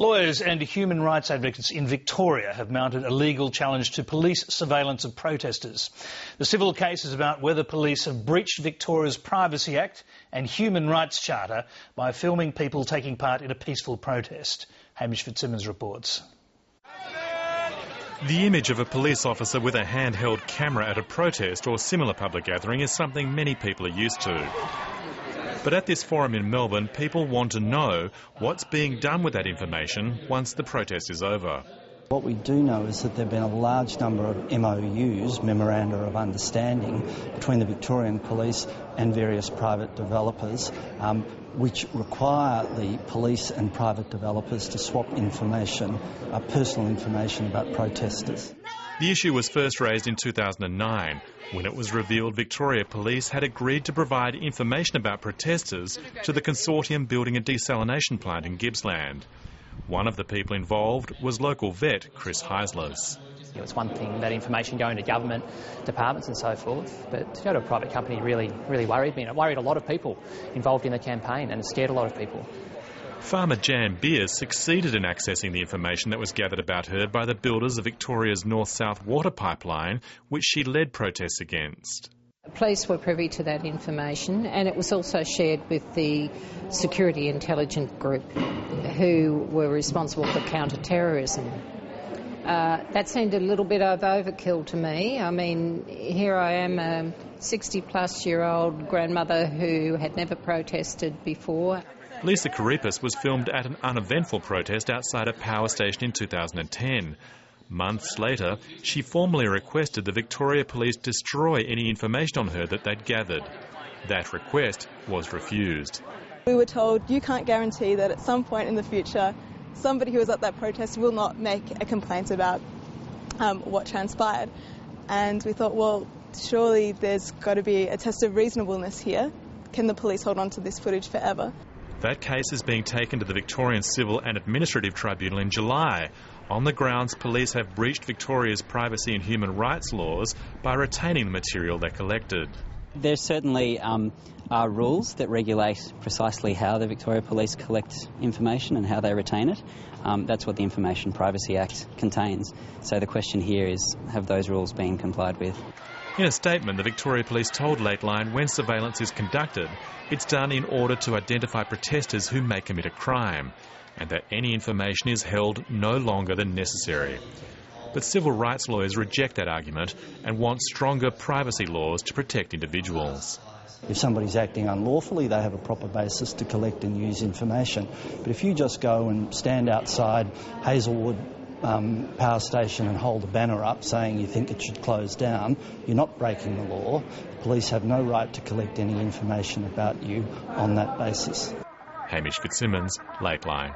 Lawyers and human rights advocates in Victoria have mounted a legal challenge to police surveillance of protesters. The civil case is about whether police have breached Victoria's Privacy Act and Human Rights Charter by filming people taking part in a peaceful protest. Hamish Fitzsimmons reports. The image of a police officer with a handheld camera at a protest or similar public gathering is something many people are used to. But at this forum in Melbourne, people want to know what's being done with that information once the protest is over. What we do know is that there have been a large number of MOUs, memoranda of understanding, between the Victorian Police and various private developers, which require the police and private developers to swap information, personal information about protesters. The issue was first raised in 2009, when it was revealed Victoria Police had agreed to provide information about protesters to the consortium building a desalination plant in Gippsland. One of the people involved was local vet Chris Heislers. It's one thing, that information going to government departments and so forth, but to go to a private company really worried me. And it worried a lot of people involved in the campaign, and it scared a lot of people. Farmer Jan Beers succeeded in accessing the information that was gathered about her by the builders of Victoria's north-south water pipeline, which she led protests against. Police were privy to that information, and it was also shared with the Security Intelligence Group, who were responsible for counter-terrorism. That seemed a little bit of overkill to me. I mean, here I am, a 60-plus-year-old grandmother who had never protested before. Lisa Karipis was filmed at an uneventful protest outside a power station in 2010. Months later, she formally requested the Victoria Police destroy any information on her that they'd gathered. That request was refused. We were told you can't guarantee that at some point in the future somebody who was at that protest will not make a complaint about what transpired. And we thought, well, surely there's got to be a test of reasonableness here. Can the police hold on to this footage forever? That case is being taken to the Victorian Civil and Administrative Tribunal in July, on the grounds police have breached Victoria's privacy and human rights laws by retaining the material they collected. There certainly are rules that regulate precisely how the Victoria Police collect information and how they retain it. That's what the Information Privacy Act contains. So the question here is, have those rules been complied with? In a statement, the Victoria Police told Lateline when surveillance is conducted, it's done in order to identify protesters who may commit a crime, and that any information is held no longer than necessary. But civil rights lawyers reject that argument and want stronger privacy laws to protect individuals. If somebody's acting unlawfully, they have a proper basis to collect and use information. But if you just go and stand outside Hazelwood power station and hold a banner up saying you think it should close down, you're not breaking the law. Police have no right to collect any information about you on that basis. Hamish Fitzsimmons, Lateline.